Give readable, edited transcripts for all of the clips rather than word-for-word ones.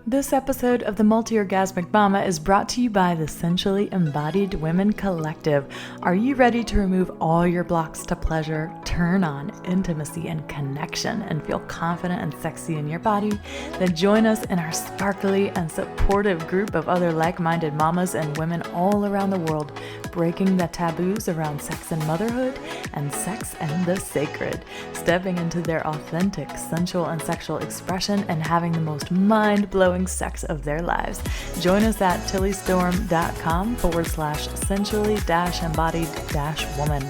This episode of the Multi-Orgasmic Mama is brought to you by the Sensually Embodied Women Collective. Are you ready to remove all your blocks to pleasure, turn on intimacy and connection, and feel confident and sexy in your body? Then join us in our sparkly and supportive group of other like-minded mamas and women all around the world, breaking the taboos around sex and motherhood and sex and the sacred, stepping into their authentic sensual and sexual expression and having the most mind-blowing sex of their lives. Join us at tillystorm.com/sensually-embodied-woman.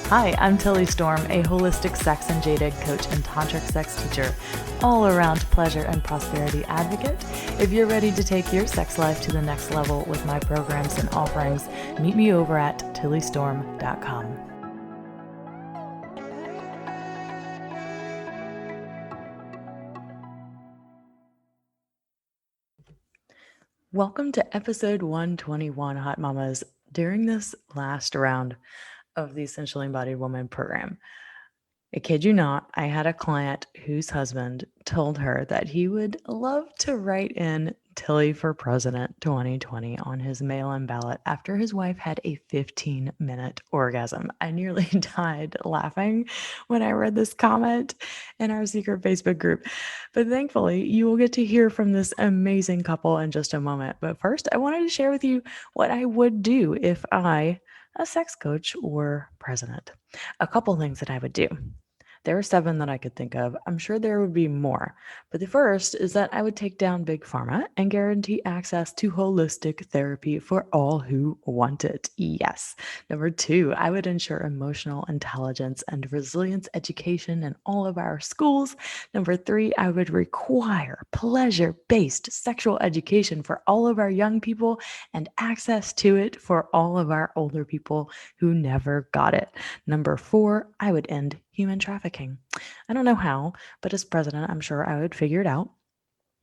Hi, I'm Tilly Storm, a holistic sex and jaded coach and tantric sex teacher, all-around pleasure and prosperity advocate. If you're ready to take your sex life to the next level with my programs and offerings, meet me over at tillystorm.com. Welcome to episode 121, Hot Mamas. During this last round of the Sensually Embodied Woman program, I kid you not, I had a client whose husband told her that he would love to write in Tilly for President 2020 on his mail-in ballot after his wife had a 15-minute orgasm. I nearly died laughing when I read this comment in our secret Facebook group. But thankfully, you will get to hear from this amazing couple in just a moment. But first, I wanted to share with you what I would do if I, a sex coach, were president. A couple things that I would do. There are 7 that I could think of. I'm sure there would be more. But the first is that I would take down Big Pharma and guarantee access to holistic therapy for all who want it. Yes. Number 2, I would ensure emotional intelligence and resilience education in all of our schools. Number 3, I would require pleasure-based sexual education for all of our young people and access to it for all of our older people who never got it. Number 4, I would end human trafficking. I don't know how, but as president, I'm sure I would figure it out.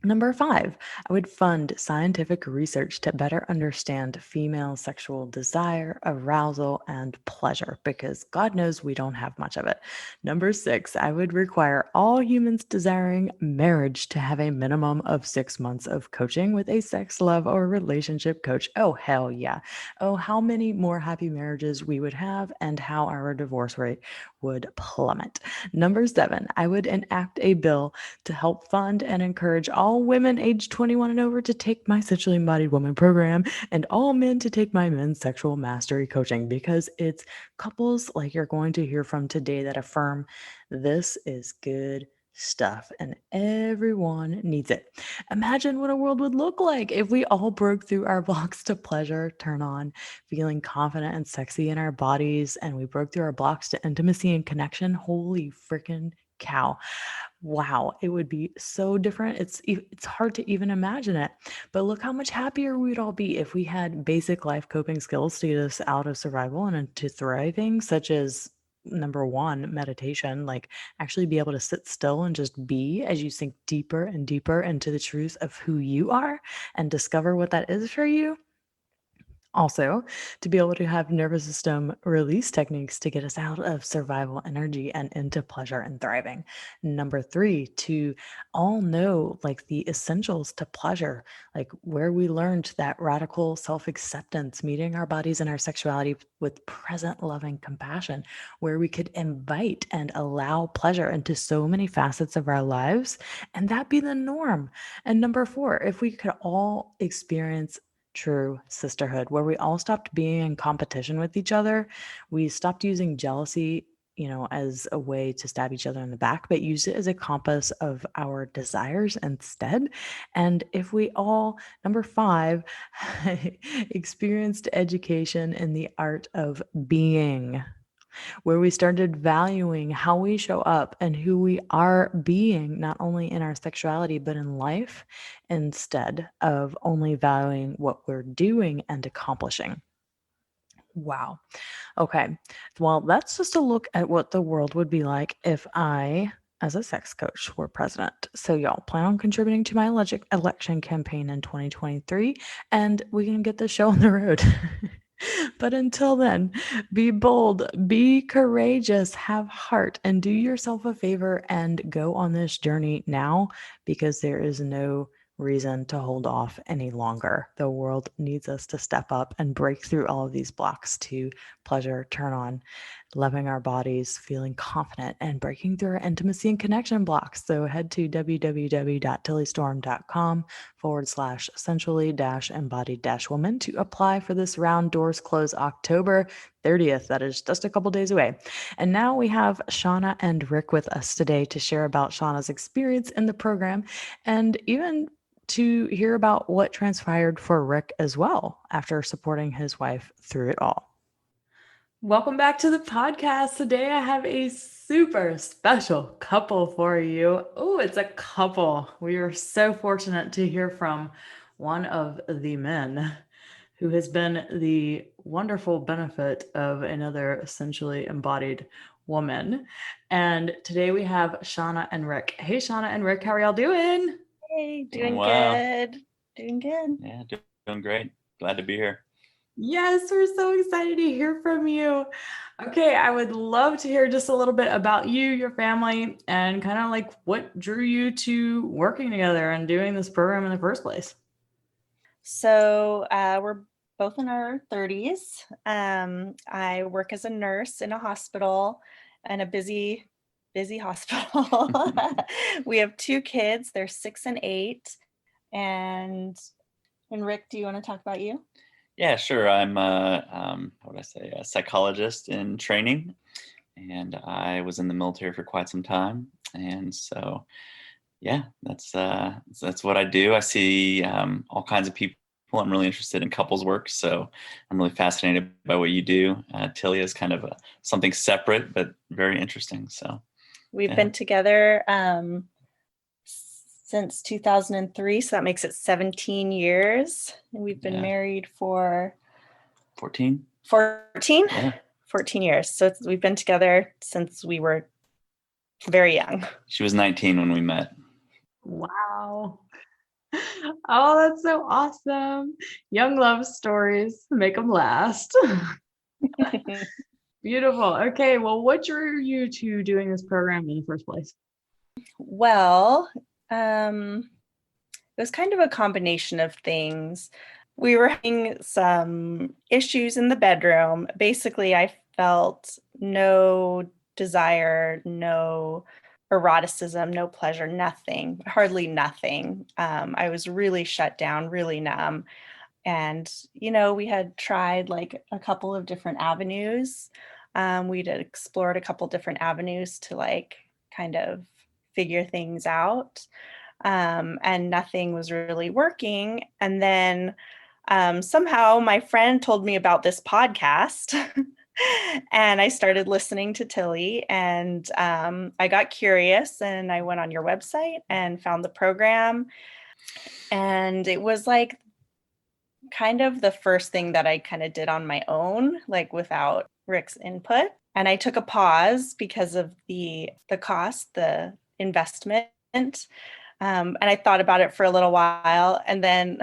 Number 5, I would fund scientific research to better understand female sexual desire, arousal, and pleasure, because God knows we don't have much of it. Number 6, I would require all humans desiring marriage to have a minimum of 6 months of coaching with a sex, love, or relationship coach. Oh, hell yeah. Oh, how many more happy marriages we would have and how our divorce rate would plummet. Number 7, I would enact a bill to help fund and encourage all women aged 21 and over to take my Sensually Embodied Woman program and all men to take my men's sexual mastery coaching, because it's couples like you're going to hear from today that affirm this is good stuff and everyone needs it. Imagine what a world would look like if we all broke through our blocks to pleasure, turn on, feeling confident and sexy in our bodies, and we broke through our blocks to intimacy and connection. Holy freaking cow. Wow, it would be so different. It's hard to even imagine it. But look how much happier we'd all be if we had basic life coping skills to get us out of survival and into thriving, such as number 1, meditation, like actually be able to sit still and just be as you sink deeper and deeper into the truth of who you are and discover what that is for you. Also, to be able to have nervous system release techniques to get us out of survival energy and into pleasure and thriving. Number 3, to all know like the essentials to pleasure, like where we learned that radical self-acceptance, meeting our bodies and our sexuality with present loving compassion, where we could invite and allow pleasure into so many facets of our lives, and that be the norm. And number 4, if we could all experience true sisterhood, where we all stopped being in competition with each other. We stopped using jealousy, as a way to stab each other in the back, but used it as a compass of our desires instead. And if we all, number 5, experienced education in the art of being, where we started valuing how we show up and who we are being, not only in our sexuality, but in life, instead of only valuing what we're doing and accomplishing. Wow. Okay. Well, that's just a look at what the world would be like if I, as a sex coach, were president. So y'all plan on contributing to my election campaign in 2023, and we can get this show on the road. But until then, be bold, be courageous, have heart, and do yourself a favor and go on this journey now, because there is no reason to hold off any longer. The world needs us to step up and break through all of these blocks to pleasure, turn on, loving our bodies, feeling confident, and breaking through our intimacy and connection blocks. So head to www.tillystorm.com/sensually-embodied-woman to apply for this round. Doors close October 30th. That is just a couple days away. And now we have Shonah and Rick with us today to share about Shonah's experience in the program and even to hear about what transpired for Rick as well after supporting his wife through it all. Welcome back to the podcast. Today I have a super special couple for you. Oh, it's a couple. We are so fortunate to hear from one of the men who has been the wonderful benefit of another essentially embodied woman. And today we have Shonah and Rick. Hey, Shonah and Rick, how are y'all doing? Hey, doing good. Doing good. Yeah, doing great. Glad to be here. Yes, we're so excited to hear from you. Okay, I would love to hear just a little bit about you, your family, and kind of like what drew you to working together and doing this program in the first place. So we're both in our 30s. I work as a nurse in a hospital, and a busy hospital. We have 2 kids. They're 6 and 8. And Rick, do you want to talk about you? Yeah, sure. I'm a psychologist in training, and I was in the military for quite some time. And so, yeah, that's what I do. I see all kinds of people. I'm really interested in couples work, so I'm really fascinated by what you do. Tilly is kind of something separate, but very interesting. So we've been together since 2003, so that makes it 17 years. And we've been married for 14. 14? Yeah. 14 years. So we've been together since we were very young. She was 19 when we met. Wow. Oh, that's so awesome. Young love stories, make them last. Beautiful. Okay, well, what drew you to doing this program in the first place? Well, it was kind of a combination of things. We were having some issues in the bedroom. Basically, I felt no desire, no eroticism, no pleasure, nothing, hardly nothing. I was really shut down, really numb. And, we had tried like a couple of different avenues. We'd explored a couple different avenues to like kind of figure things out. And nothing was really working. And then somehow my friend told me about this podcast. And I started listening to Tilly, and I got curious, and I went on your website and found the program. And it was like kind of the first thing that I kind of did on my own, like without Rick's input. And I took a pause because of the cost, the investment. And I thought about it for a little while. And then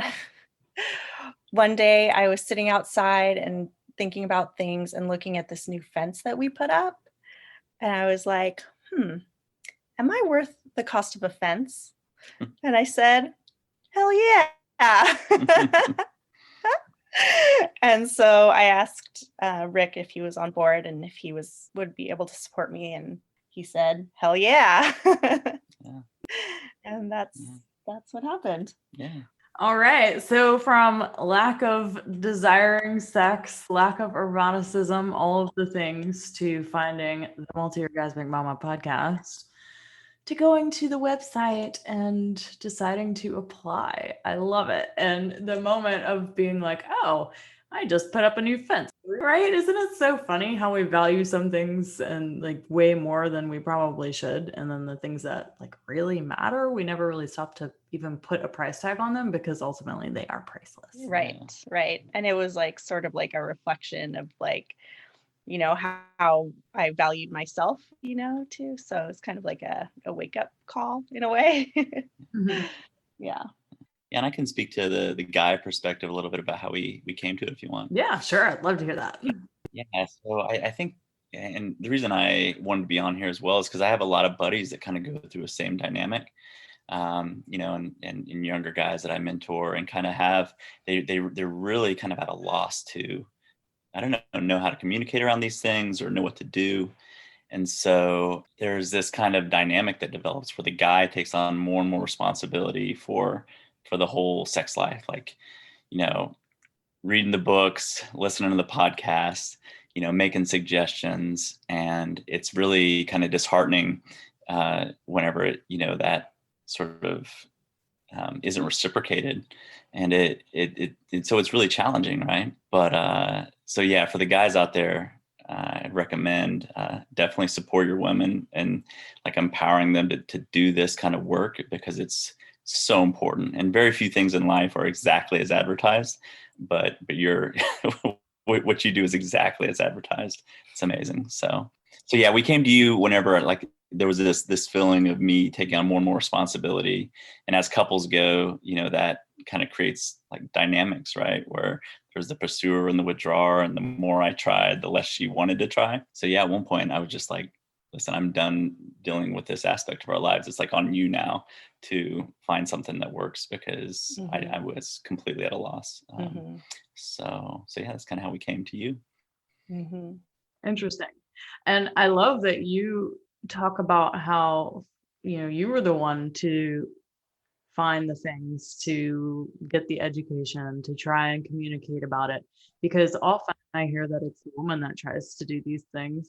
one day I was sitting outside and thinking about things and looking at this new fence that we put up. And I was like, am I worth the cost of a fence? And I said, hell yeah. And so I asked Rick if he was on board and if he would be able to support me. And he said, hell yeah. Yeah. And that's what happened. Yeah. All right. So from lack of desiring sex, lack of eroticism, all of the things, to finding the Multi-Orgasmic Mama podcast, to going to the website and deciding to apply. I love it. And the moment of being like, oh, I just put up a new fence, right? Isn't it so funny how we value some things and like way more than we probably should? And then the things that like really matter, we never really stop to even put a price tag on them because ultimately they are priceless. Right. And it was like sort of like a reflection of like, how I valued myself, too. So it's kind of like a wake up call in a way. Mm-hmm. Yeah. Yeah, and I can speak to the guy perspective a little bit about how we came to it if you want. Yeah, sure. I'd love to hear that. Yeah, so I think, and the reason I wanted to be on here as well is because I have a lot of buddies that kind of go through the same dynamic. and younger guys that I mentor, and kind of they're really kind of at a loss to, I don't know how to communicate around these things or know what to do. And so there's this kind of dynamic that develops where the guy takes on more and more responsibility for the whole sex life, like, reading the books, listening to the podcasts, making suggestions. And it's really kind of disheartening whenever that sort of isn't reciprocated. And so it's really challenging, right? But so yeah, for the guys out there, I recommend definitely support your women and like empowering them to do this kind of work, because it's so important. And very few things in life are exactly as advertised, but you're what you do is exactly as advertised. It's amazing. So yeah, we came to you whenever like there was this feeling of me taking on more and more responsibility. And as couples go, that kind of creates like dynamics, right? Where there's the pursuer and the withdrawer, and the more I tried, the less she wanted to try. So yeah, at one point I was just like, listen, I'm done dealing with this aspect of our lives. It's like on you now to find something that works, because I was completely at a loss. So yeah, that's kind of how we came to you. Interesting. And I love that you talk about how, you were the one to find the things, to get the education, to try and communicate about it. Because often I hear that it's the woman that tries to do these things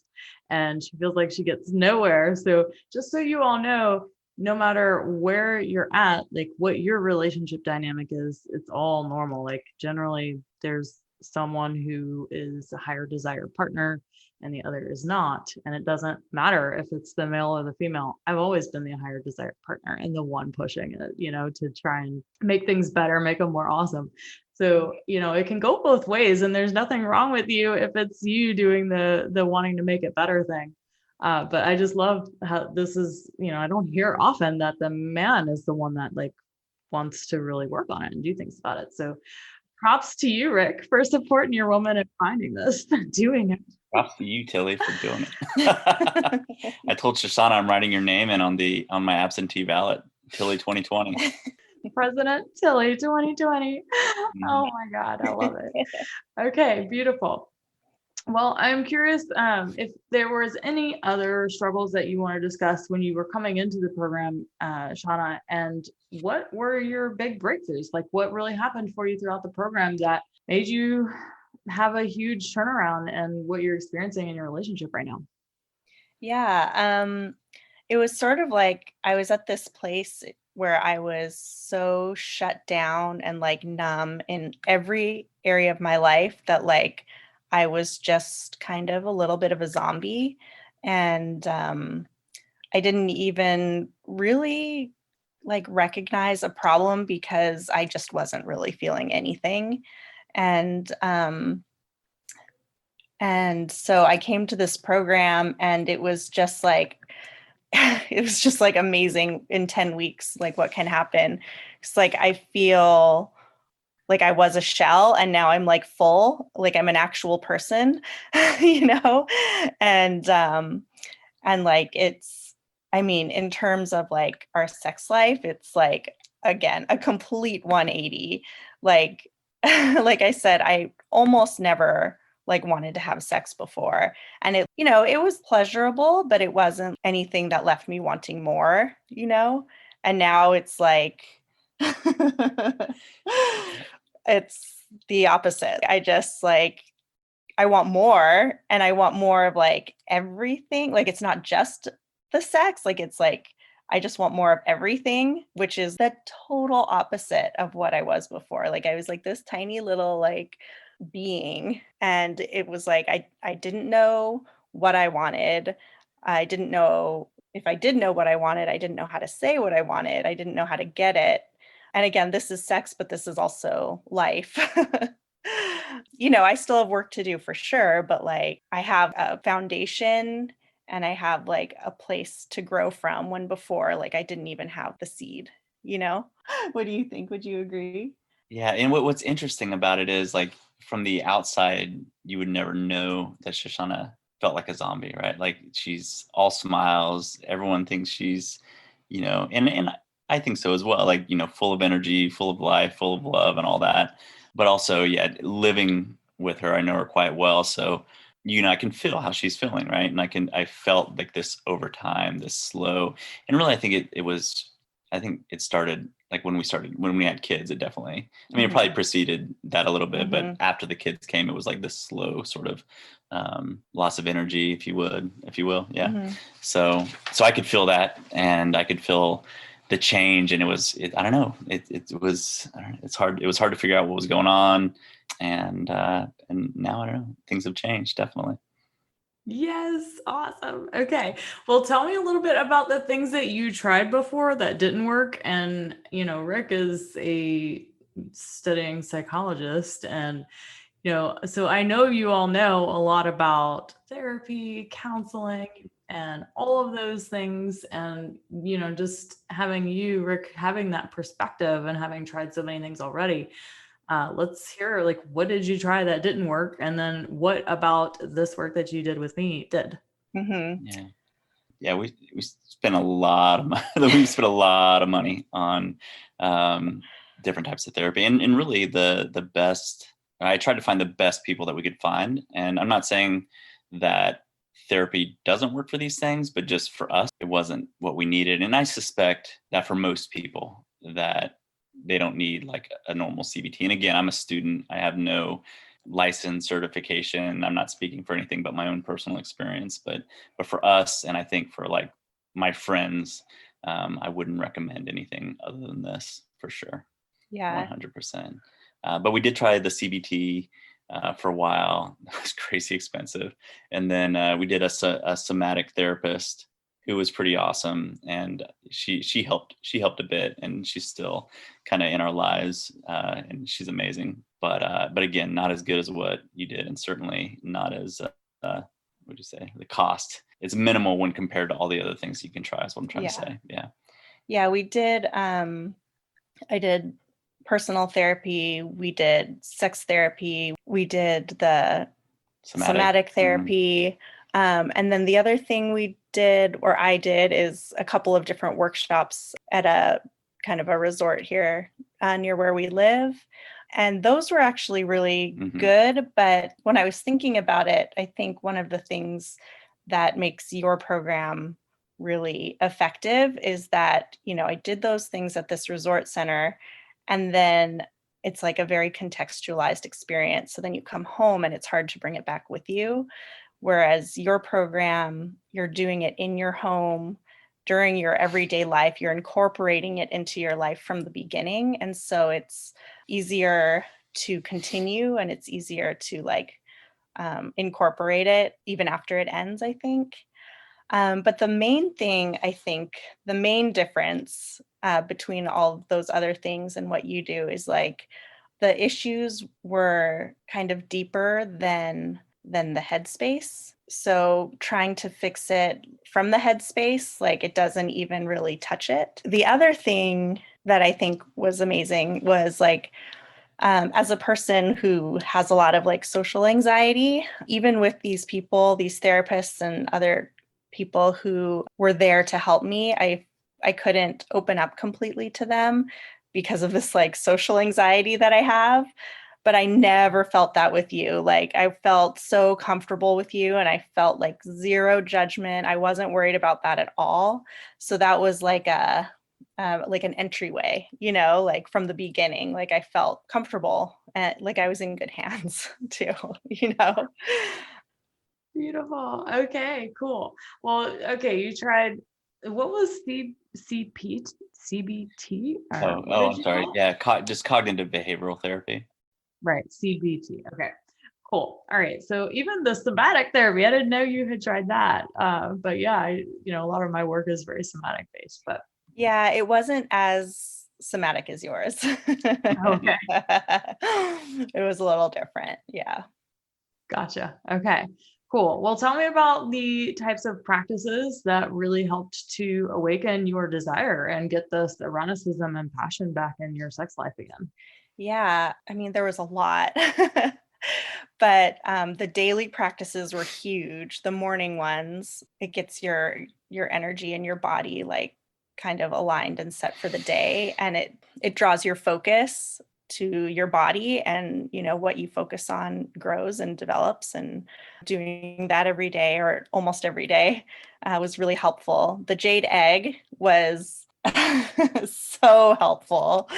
and she feels like she gets nowhere. So just so you all know, no matter where you're at, like what your relationship dynamic is, it's all normal. Like generally there's someone who is a higher desired partner and the other is not. And it doesn't matter if it's the male or the female. I've always been the higher desired partner and the one pushing it, to try and make things better, make them more awesome. So, it can go both ways, and there's nothing wrong with you if it's you doing the wanting to make it better thing. But I just love how this is, I don't hear often that the man is the one that like wants to really work on it and do things about it. So props to you, Rick, for supporting your woman and finding this, doing it. Props to you, Tilly, for doing it. I told Shoshana I'm writing your name in on my absentee ballot, Tilly 2020. President Tilly 2020. Oh my God, I love it. Okay, beautiful. Well, I'm curious if there was any other struggles that you want to discuss when you were coming into the program, Shonah, and what were your big breakthroughs? Like what really happened for you throughout the program that made you have a huge turnaround and what you're experiencing in your relationship right now? Yeah, it was sort of like I was at this place where I was so shut down and like numb in every area of my life that like I was just kind of a little bit of a zombie. And I didn't even really like recognize a problem because I just wasn't really feeling anything. And and so I came to this program and it was just like it was just like amazing in 10 weeks, like what can happen. It's like I feel like I was a shell and now I'm like full, like I'm an actual person, you know? And like I mean, in terms of like our sex life, it's like again, a complete 180. Like like I said, I almost never like wanted to have sex before. And it was pleasurable, but it wasn't anything that left me wanting more, you know? And now it's like it's the opposite. I just like I want more and I want more of like everything. Like it's not just the sex, like it's like I just want more of everything, which is the total opposite of what I was before. Like I was like this tiny little like being and it was like I didn't know what I wanted. I didn't know if I did know what I wanted, I didn't know how to say what I wanted. I didn't know how to get it. And again, this is sex, but this is also life. I still have work to do for sure, but like I have a foundation and I have like a place to grow from when before like I didn't even have the seed, you know? What do you think? Would you agree? Yeah, and what's interesting about it is like from the outside, you would never know that Shoshana felt like a zombie, right? Like she's all smiles. Everyone thinks she's, and I think so as well. Like, full of energy, full of life, full of love and all that. But also, yeah, living with her, I know her quite well. So, I can feel how she's feeling, right? And I felt like this over time, this slow, and really, I think it started like when we had kids, it definitely, I mean, it probably preceded that a little bit, but after the kids came, it was like this slow sort of loss of energy, if you will. Yeah. So I could feel that, and I could feel the change, and I don't know, it was, it's hard. It was hard to figure out what was going on. And now I don't know, things have changed, definitely. Yes, awesome. Okay. Well, tell me a little bit about the things that you tried before that didn't work. And, Rick is a studying psychologist, and so I know you all know a lot about therapy, counseling, and all of those things. And, just having you, Rick, having that perspective and having tried so many things already. Let's hear, like, what did you try that didn't work? And then what about this work that you did with me did? Yeah. Yeah, we spent a lot of money. We spent a lot of money on different types of therapy, and really the best. I tried to find the best people that we could find, and I'm not saying that therapy doesn't work for these things, but just for us, it wasn't what we needed. And I suspect that for most people, that they don't need like a normal CBT. And again, I'm a student. I have no license certification. I'm not speaking for anything but my own personal experience, but for us, and I think for like my friends, I wouldn't recommend anything other than this for sure. Yeah. 100%. But we did try the CBT for a while. It was crazy expensive. And then we did a somatic therapist who was pretty awesome. And she helped a bit, and she's still kind of in our lives, and she's amazing. But again, not as good as what you did, and certainly not as what'd you say? The cost is minimal when compared to all the other things you can try, is what I'm trying to say. Yeah. Yeah, we did. I did personal therapy. We did sex therapy. We did the somatic therapy. And then the other thing we did, or I did, is a couple of different workshops at a kind of a resort here near where we live. And those were actually really good. But when I was thinking about it, I think one of the things that makes your program really effective is that, I did those things at this resort center, and then it's like a very contextualized experience. So then you come home and it's hard to bring it back with you. Whereas your program, you're doing it in your home during your everyday life, you're incorporating it into your life from the beginning. And so it's easier to continue, and it's easier to incorporate it even after it ends, I think. But the main thing, I think, the main difference between all of those other things and what you do is like the issues were kind of deeper than the headspace. So trying to fix it from the headspace, like it doesn't even really touch it. The other thing that I think was amazing was like, as a person who has a lot of like social anxiety, even with these people, these therapists and other people who were there to help me, I couldn't open up completely to them because of this like social anxiety that I have. But I never felt that with you. Like I felt so comfortable with you, and I felt like zero judgment. I wasn't worried about that at all. So that was like an entryway, like from the beginning, like I felt comfortable and like I was in good hands too, Beautiful. Okay, cool. Well, okay, you tried, what was CBT? Or what did I'm you sorry. call it? Yeah, just cognitive behavioral therapy. Right, CBT. Okay, cool. All right. So even the somatic therapy, I didn't know you had tried that. But yeah, a lot of my work is very somatic based, but yeah, it wasn't as somatic as yours. okay. It was a little different. Yeah. Gotcha. Okay, cool. Well, tell me about the types of practices that really helped to awaken your desire and get this eroticism and passion back in your sex life again. Yeah, I mean, there was a lot. But the daily practices were huge. The morning ones, it gets your energy in your body like kind of aligned and set for the day. And it draws your focus to your body, and what you focus on grows and develops, and doing that every day or almost every day was really helpful. The jade egg was so helpful.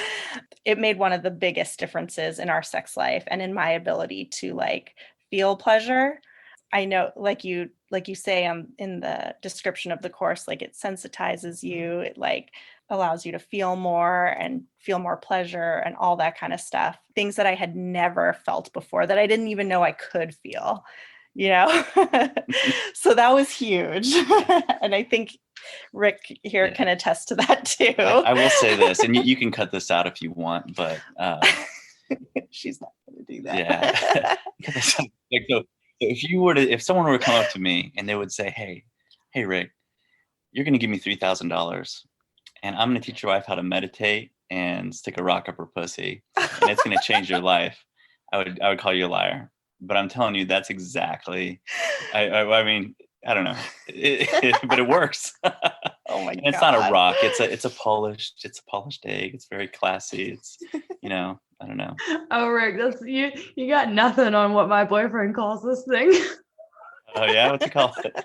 It made one of the biggest differences in our sex life and in my ability to like feel pleasure. I know, like you say in the description of the course, like it sensitizes you, it like allows you to feel more pleasure and all that kind of stuff. Things that I had never felt before, that I didn't even know I could feel, So that was huge. And I think Rick here can attest to that too. I will say this, and you can cut this out if you want, but she's not going to do that. Yeah. Like, so if someone were to come up to me and they would say, hey Rick, you're going to give me $3,000 and I'm going to teach your wife how to meditate and stick a rock up her pussy, and it's going to change your life, I would call you a liar. But I'm telling you, that's exactly, I mean, I don't know, but it works. Oh my God. It's not a rock. It's a polished egg. It's very classy. It's, I don't know. Oh, Rick, that's you got nothing on what my boyfriend calls this thing. Oh yeah, what's he call it?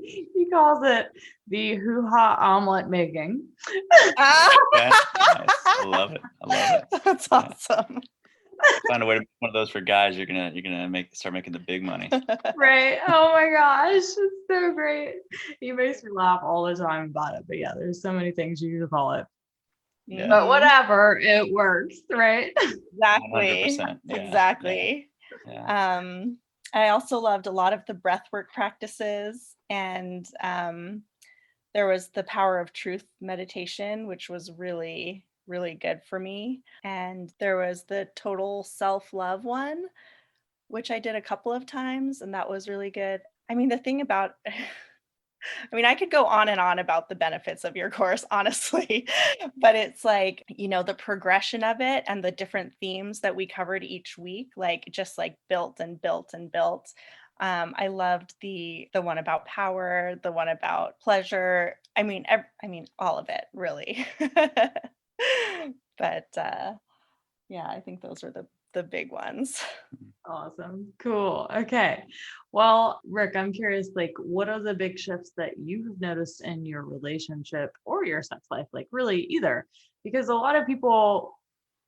He calls it the hoo-ha omelet making. Okay, nice. I love it. That's awesome. Find a way to make one of those for guys. You're gonna start making the big money. Right. Oh my gosh, it's so great. He makes me laugh all the time about it. But yeah, there's so many things you can call it. Yeah. But whatever, it works, right? Exactly. 100%. Yeah. Exactly. Yeah. I also loved a lot of the breathwork practices, and there was the Power of Truth meditation, which was really, really good for me. And there was the total self-love one, which I did a couple of times, and that was really good. I mean, the thing about I could go on and on about the benefits of your course, honestly, but it's like, the progression of it and the different themes that we covered each week, like just like built and built and built. I loved the one about power, the one about pleasure. I mean, all of it, really. But yeah, I think those are the big ones. Awesome. Cool. Okay. Well, Rick, I'm curious, like, what are the big shifts that you've noticed in your relationship or your sex life? Like, really, either. Because a lot of people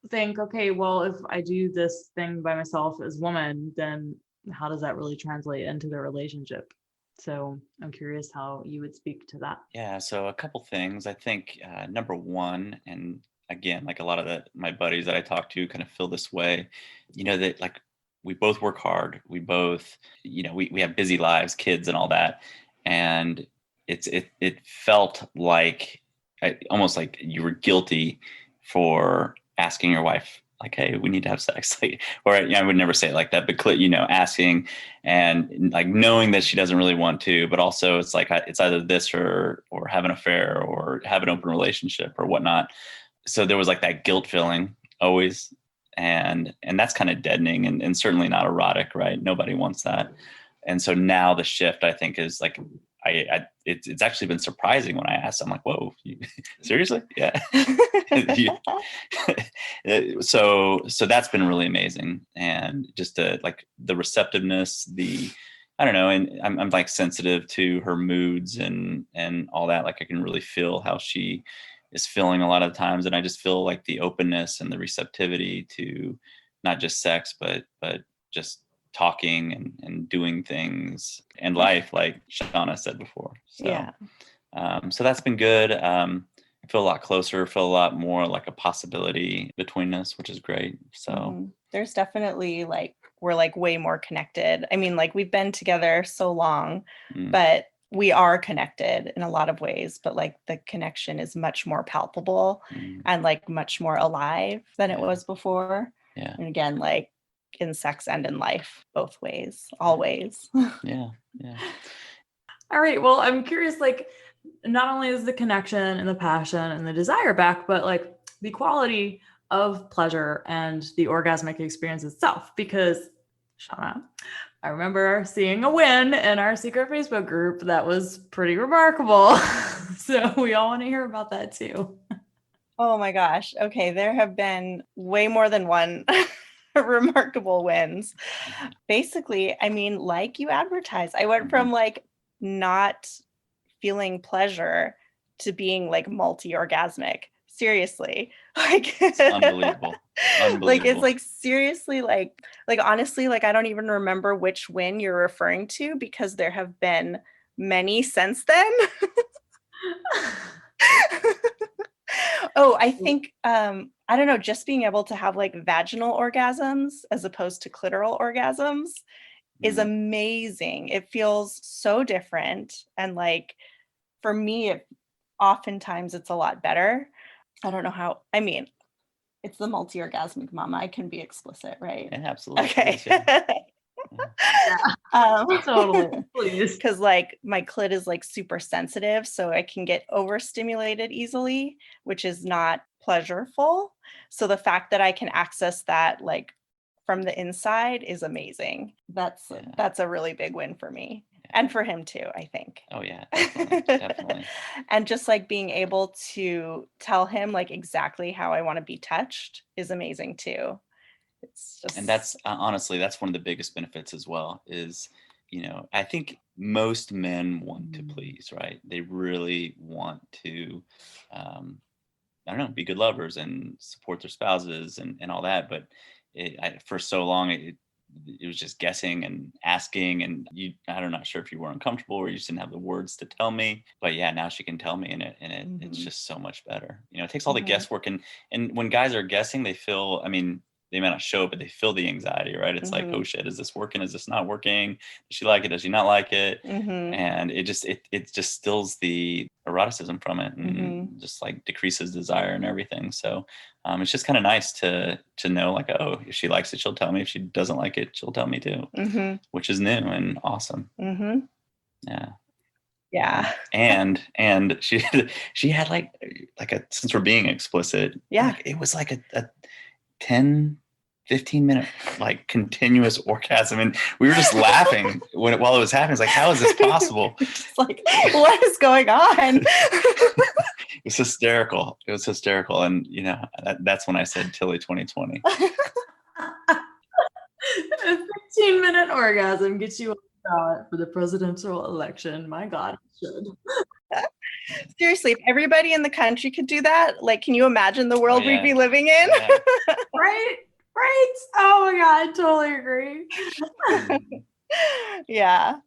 think, okay, well, if I do this thing by myself as a woman, then how does that really translate into the relationship? So I'm curious how you would speak to that. Yeah. So a couple things. I think number one, and again, like a lot of my buddies that I talk to kind of feel this way, that like we both work hard. We both, we have busy lives, kids and all that. And it felt like almost like you were guilty for asking your wife, like, hey, we need to have sex. Like, or I would never say it like that, but asking and like knowing that she doesn't really want to, but also it's like, it's either this or have an affair or have an open relationship or whatnot. So there was like that guilt feeling always. And that's kind of deadening and certainly not erotic, right? Nobody wants that. And so now the shift, I think, is like, it's actually been surprising when I asked. I'm like, whoa, seriously? Yeah. So that's been really amazing. And just like the receptiveness, I don't know. And I'm like sensitive to her moods and all that. Like I can really feel how she is feeling a lot of times. And I just feel like the openness and the receptivity to not just sex, but just talking and doing things and life, like Shonah said before. So, yeah. So that's been good. I feel a lot closer, feel a lot more like a possibility between us, which is great. So there's definitely like, we're like way more connected. I mean, like we've been together so long, but we are connected in a lot of ways, but like the connection is much more palpable and like much more alive than it was before. Yeah. And again, like in sex and in life, both ways, always. Yeah. All right. Well, I'm curious, like, not only is the connection and the passion and the desire back, but like the quality of pleasure and the orgasmic experience itself, because Shonah, I remember seeing a win in our secret Facebook group that was pretty remarkable. So we all want to hear about that too. Oh my gosh. Okay, there have been way more than one remarkable wins. Basically, I mean, like you advertised, I went from like not feeling pleasure to being like multi-orgasmic. Seriously. Like It's unbelievable. Like it's like seriously like honestly, like I don't even remember which win you're referring to because there have been many since then. Oh, I think I don't know, just being able to have like vaginal orgasms as opposed to clitoral orgasms is amazing. It feels so different. And like for me, oftentimes it's a lot better. I don't know how, I mean, it's the multi-orgasmic mama. I can be explicit, right? Yeah, absolutely. Okay. Totally. Please. Because like my clit is like super sensitive, so I can get overstimulated easily, which is not pleasureful. So the fact that I can access that like from the inside is amazing. That's a really big win for me. And for him too, I think. Oh yeah, definitely. And just like being able to tell him like exactly how I want to be touched is amazing too. It's just, and that's honestly, that's one of the biggest benefits as well is, I think most men want to please, right? They really want to, I don't know, be good lovers and support their spouses and all that. But for so long, it was just guessing and asking, and I'm not sure if you were uncomfortable or you just didn't have the words to tell me. But yeah, now she can tell me, and it's just so much better. It takes all the guesswork, and when guys are guessing, they feel, I mean, they may not show it, but they feel the anxiety, right? It's like, oh shit, is this working? Is this not working? Does she like it? Does she not like it? And it just stills the eroticism from it, and just like decreases desire and everything. So it's just kind of nice to know, like, oh, if she likes it, she'll tell me. If she doesn't like it, she'll tell me too, which is new and awesome. Yeah. And she had like since we're being explicit, like, it was like a 10-15 minute like continuous orgasm, and we were just laughing while it was happening. It's like, how is this possible? Just like, what is going on? It was hysterical. And that's when I said Tilly 2020. A 15-minute orgasm gets you on the ballot for the presidential election. My God, it should. Seriously, if everybody in the country could do that, like, can you imagine the world we'd be living in? Right? Oh my God, I totally agree. Yeah.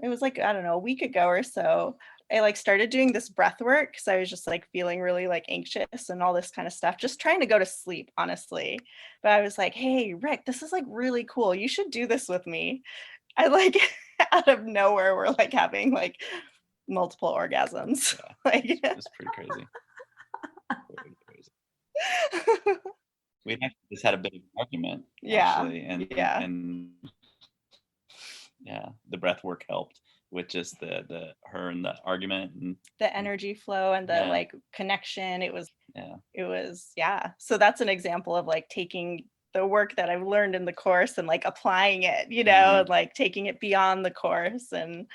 It was like, I don't know, a week ago or so, I like started doing this breath work because I was just like feeling really like anxious and all this kind of stuff, just trying to go to sleep, honestly. But I was like, hey, Rick, this is like really cool. You should do this with me. I like out of nowhere, we're like having like multiple orgasms. Yeah, Like, it was pretty crazy. We actually just had a bit of an argument, actually, and the breath work helped with just the her and the argument and the energy flow and the like connection. It was so that's an example of like taking the work that I've learned in the course and like applying it, and like taking it beyond the course. And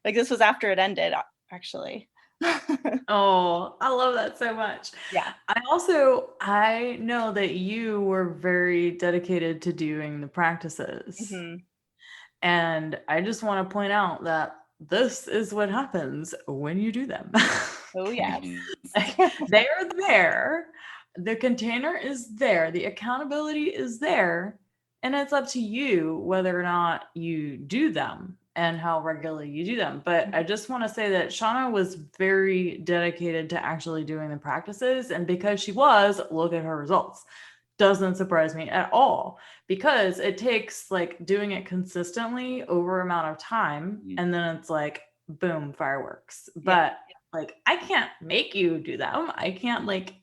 like this was after it ended, actually. Oh, I love that so much. Yeah. I know that you were very dedicated to doing the practices. And I just want to point out that this is what happens when you do them. Oh, yes. They are there. The container is there. The accountability is there. And it's up to you whether or not you do them and how regularly you do them. But I just want to say that Shonah was very dedicated to actually doing the practices. And because she was, look at her results. Doesn't surprise me at all, because it takes like doing it consistently over amount of time. And then it's like, boom, fireworks. But like, I can't make you do them. I can't like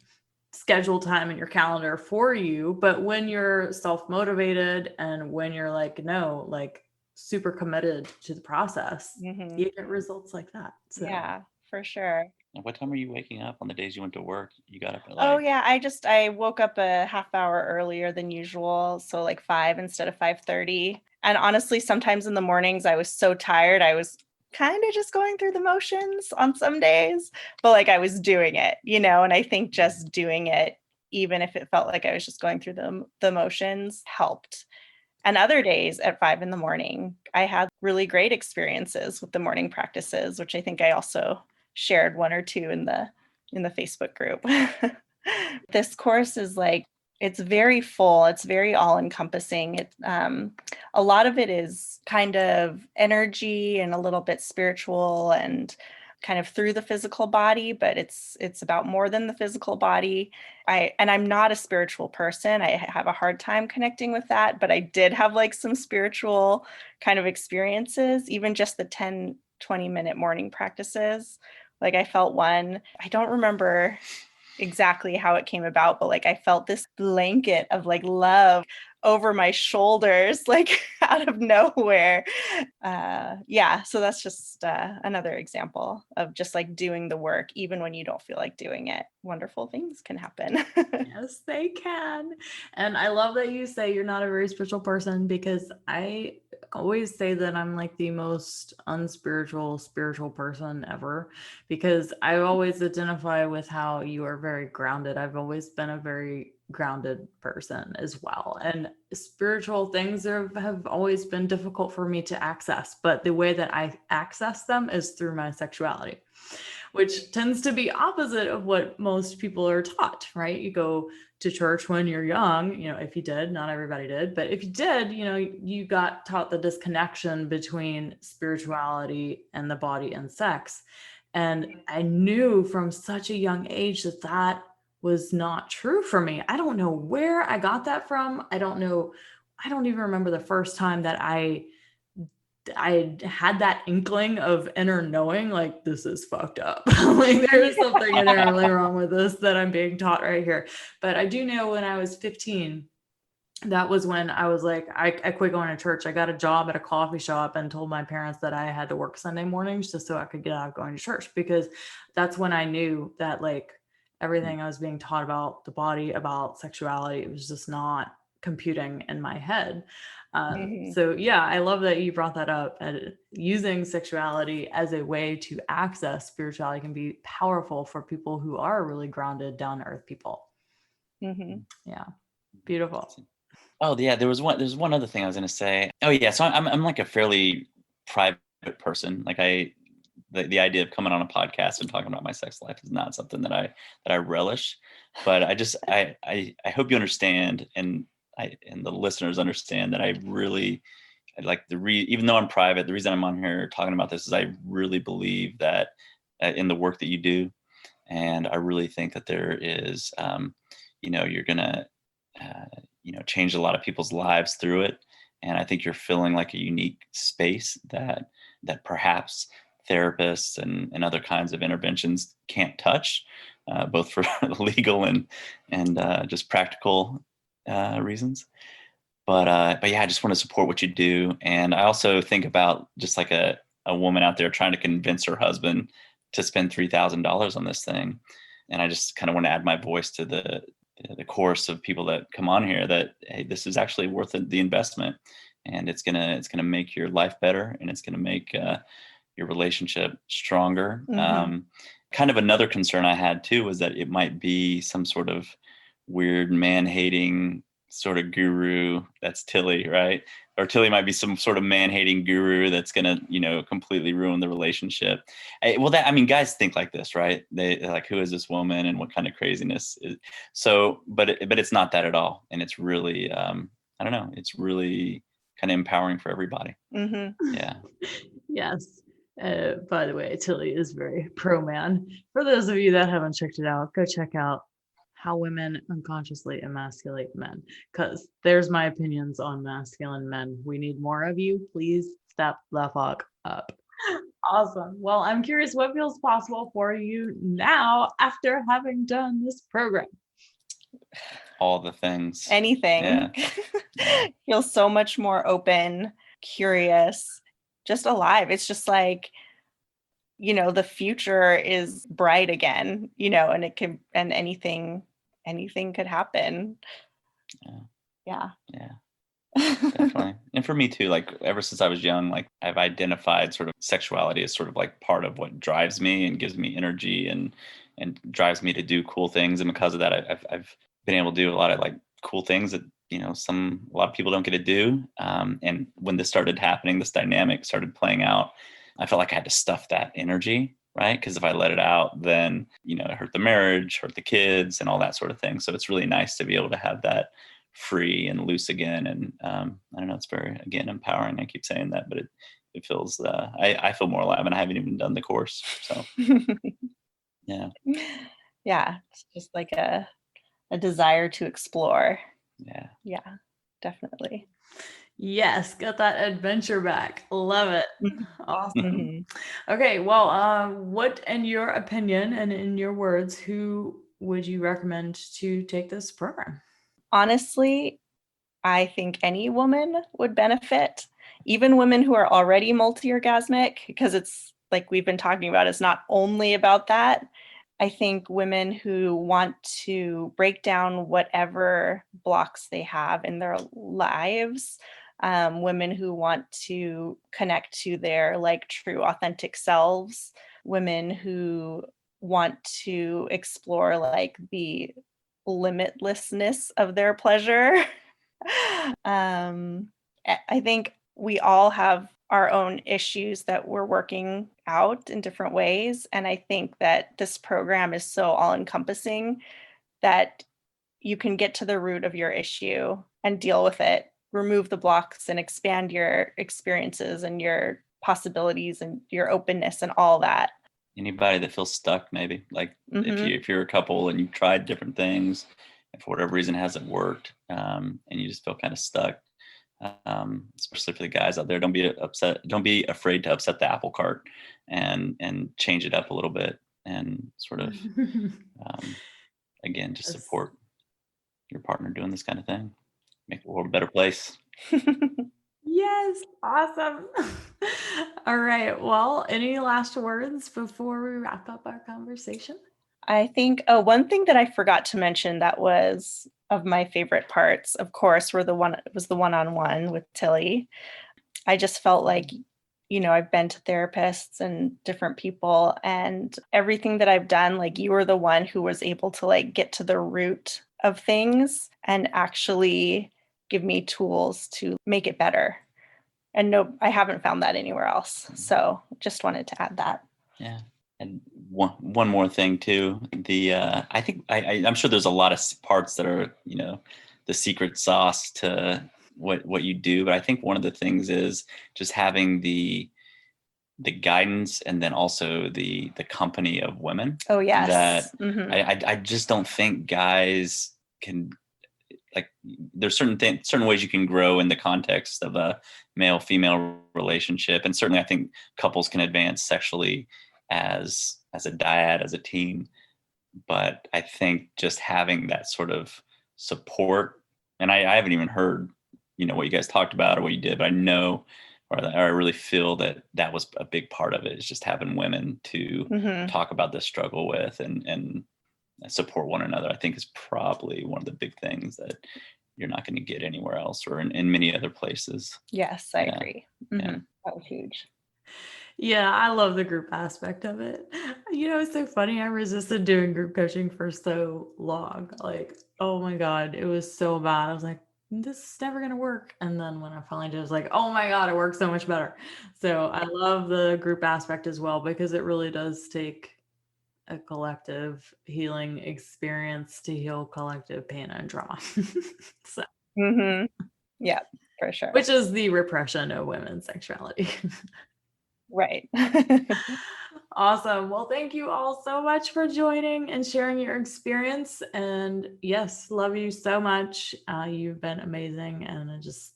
schedule time in your calendar for you. But when you're self-motivated and when you're like, no, like super committed to the process, you get results like that. So. Yeah, for sure. What time are you waking up on the days you went to work? You got up at Oh yeah, I woke up a half hour earlier than usual, so like 5 instead of 5:30. And honestly, sometimes in the mornings I was so tired, I was kind of just going through the motions on some days, but like I was doing it, and I think just doing it, even if it felt like I was just going through the motions, helped. And other days at 5 a.m, I had really great experiences with the morning practices, which I think I also shared one or two in the Facebook group. This course is like, it's very full. It's very all encompassing. A lot of it is kind of energy and a little bit spiritual and kind of through the physical body, but it's about more than the physical body. I'm not a spiritual person. I have a hard time connecting with that, but I did have like some spiritual kind of experiences, even just the 10-20 minute morning practices. Like I felt one, I don't remember exactly how it came about, but like I felt this blanket of like love over my shoulders, like out of nowhere. Yeah, so that's just another example of just like doing the work, even when you don't feel like doing it. Wonderful things can happen. Yes, they can. And I love that you say you're not a very spiritual person, because I always say that I'm like the most unspiritual spiritual person ever, because I always identify with how you are very grounded. I've always been a very grounded person as well. And spiritual things have always been difficult for me to access, but the way that I access them is through my sexuality, which tends to be opposite of what most people are taught, right? You go to church when you're young, if you did, not everybody did, but if you did, you got taught the disconnection between spirituality and the body and sex. And I knew from such a young age that that was not true for me. I don't know where I got that from. I don't even remember the first time that I had that inkling of inner knowing, like, this is fucked up. Like there's something inherently wrong with this that I'm being taught right here. But I do know when I was 15, that was when I was like, I quit going to church. I got a job at a coffee shop and told my parents that I had to work Sunday mornings just so I could get out of going to church, because that's when I knew that like everything I was being taught about the body, about sexuality, it was just not computing in my head. So yeah, I love that you brought that up. And using sexuality as a way to access spirituality can be powerful for people who are really grounded, down to earth people. Yeah, beautiful. Oh yeah, there's one other thing I was going to say. Oh yeah, so I'm like a fairly private person. Like the idea of coming on a podcast and talking about my sex life is not something that I relish. But I hope you understand, and the listeners understand that I really like even though I'm private, the reason I'm on here talking about this is I really believe that in the work that you do, and I really think that there is, you're gonna change a lot of people's lives through it. And I think you're filling like a unique space that perhaps therapists and other kinds of interventions can't touch, both for legal and just practical reasons. But yeah, I just want to support what you do. And I also think about just like a woman out there trying to convince her husband to spend $3,000 on this thing. And I just kind of want to add my voice to the chorus of people that come on here that, hey, this is actually worth the investment, and it's gonna make your life better, and it's gonna make your relationship stronger. Kind of another concern I had too was that it might be some sort of weird man-hating sort of guru that's Tilly, right? Or Tilly might be some sort of man-hating guru that's gonna, completely ruin the relationship. Guys think like this, right? They're like, who is this woman and what kind of craziness is so? But it's not that at all, and it's really, I don't know, it's really kind of empowering for everybody. Yeah. Yes. By the way, Tilly is very pro-man. For those of you that haven't checked it out, go check out How Women Unconsciously Emasculate Men, because there's my opinions on masculine men. We need more of you. Please step the fuck up. Awesome. Well, I'm curious what feels possible for you now after having done this program. All the things. Anything. Yeah. Feel so much more open, curious, just alive. It's just like, the future is bright again, and anything could happen. Yeah. Definitely. And for me too, like ever since I was young, like I've identified sort of sexuality as sort of like part of what drives me and gives me energy and drives me to do cool things. And because of that, I've been able to do a lot of like cool things that, you know, a lot of people don't get to do. And when this started happening, this dynamic started playing out, I felt like I had to stuff that energy, right? Because if I let it out, then, you know, it hurt the marriage, hurt the kids and all that sort of thing. So it's really nice to be able to have that free and loose again. And I don't know, it's very, again, empowering. I keep saying that, but it feels, I feel more alive, and I haven't even done the course. So yeah. Yeah, it's just like a desire to explore. Yeah. Yeah, definitely. Yes, got that adventure back. Love it. Awesome. Mhm. Okay, well, what, in your opinion and in your words, who would you recommend to take this program? Honestly, I think any woman would benefit, even women who are already multi-orgasmic, because it's like we've been talking about, it's not only about that. I think women who want to break down whatever blocks they have in their lives, women who want to connect to their like true authentic selves, women who want to explore like the limitlessness of their pleasure. I think we all have our own issues that we're working out in different ways. And I think that this program is so all encompassing that you can get to the root of your issue and deal with it, remove the blocks and expand your experiences and your possibilities and your openness and all that. Anybody that feels stuck, maybe like Mhm. if you're a couple and you've tried different things and for whatever reason it hasn't worked, and you just feel kind of stuck, especially for the guys out there, don't be upset. Don't be afraid to upset the apple cart and change it up a little bit and sort of, again, just Yes. support your partner doing this kind of thing. Make the world a better place. Yes, awesome. All right. Well, any last words before we wrap up our conversation? I think one thing that I forgot to mention that was of my favorite parts, of course, was the one-on-one with Tilly. I just felt like, you know, I've been to therapists and different people, and everything that I've done, like you were the one who was able to like get to the root of things and actually give me tools to make it better. And no, I haven't found that anywhere else. So just wanted to add that. Yeah. And one more thing too. I think I'm sure there's a lot of parts that are, you know, the secret sauce to what you do, but I think one of the things is just having the guidance and then also the company of women. Oh yes. That Mhm. I just don't think guys can, like, there's certain ways you can grow in the context of a male female relationship, and certainly I think couples can advance sexually as a dyad, as a team. But I think just having that sort of support, and I haven't even heard, you know, what you guys talked about or what you did, but I know, or I really feel that that was a big part of it, is just having women to Mhm. talk about this struggle with and support one another. I think is probably one of the big things that you're not going to get anywhere else or in many other places. Yes, I Yeah. agree. Yeah. Mhm. That was huge. Yeah, I love the group aspect of it. You know, it's so funny. I resisted doing group coaching for so long. Like, oh my God, it was so bad. I was like, this is never going to work. And then when I finally did, I was like, oh my God, it works so much better. So I love the group aspect as well, because it really does take a collective healing experience to heal collective pain and trauma. So, Mhm. Yeah, for sure. which is the repression of women's sexuality. Right. Awesome. Well, thank you all so much for joining and sharing your experience. And yes, love you so much. You've been amazing. And I'm just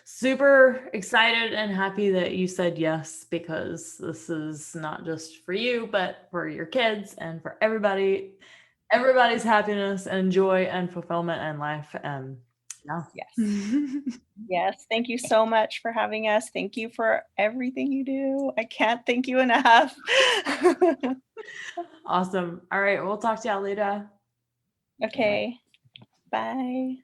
super excited and happy that you said yes, because this is not just for you, but for your kids and for everybody's happiness and joy and fulfillment in life. And yeah. Yes. Yes. Thank you so much for having us. Thank you for everything you do. I can't thank you enough. Awesome. All right. We'll talk to y'all later. Okay. Bye.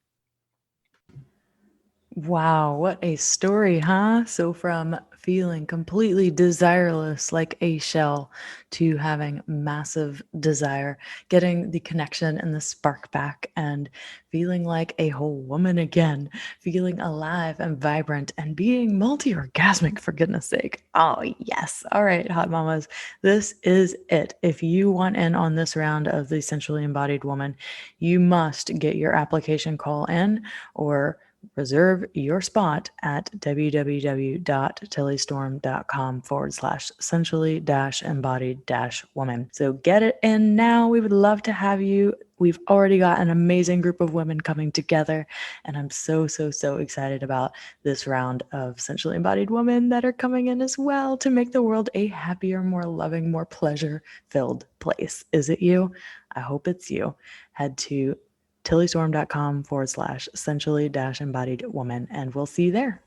Wow, what a story, huh? So, from feeling completely desireless like a shell to having massive desire, getting the connection and the spark back, and feeling like a whole woman again, feeling alive and vibrant, and being multi orgasmic, for goodness sake. Oh, yes. All right, hot mamas, this is it. If you want in on this round of the Sensually Embodied Woman, you must get your application call in or reserve your spot at www.tillystorm.com/sensually-embodied-woman. So get it in now. We would love to have you. We've already got an amazing group of women coming together, and I'm so, so, so excited about this round of sensually embodied women that are coming in as well to make the world a happier, more loving, more pleasure-filled place. Is it you? I hope it's you. Head to tillystorm.com/sensually-embodied woman, and we'll see you there.